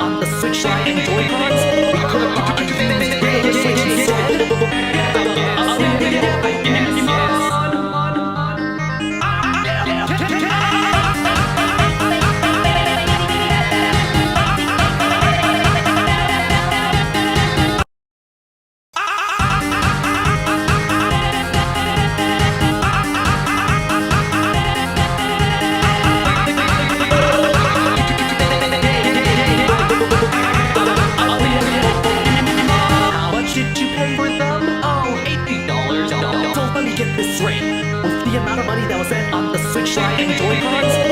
on the Switch Lite and Joy-Cons. We could have bought a Nintendo Switch instead. $80. So let me get this straight. With the amount of money that was spent on the Switch Lite and Joy-Cons,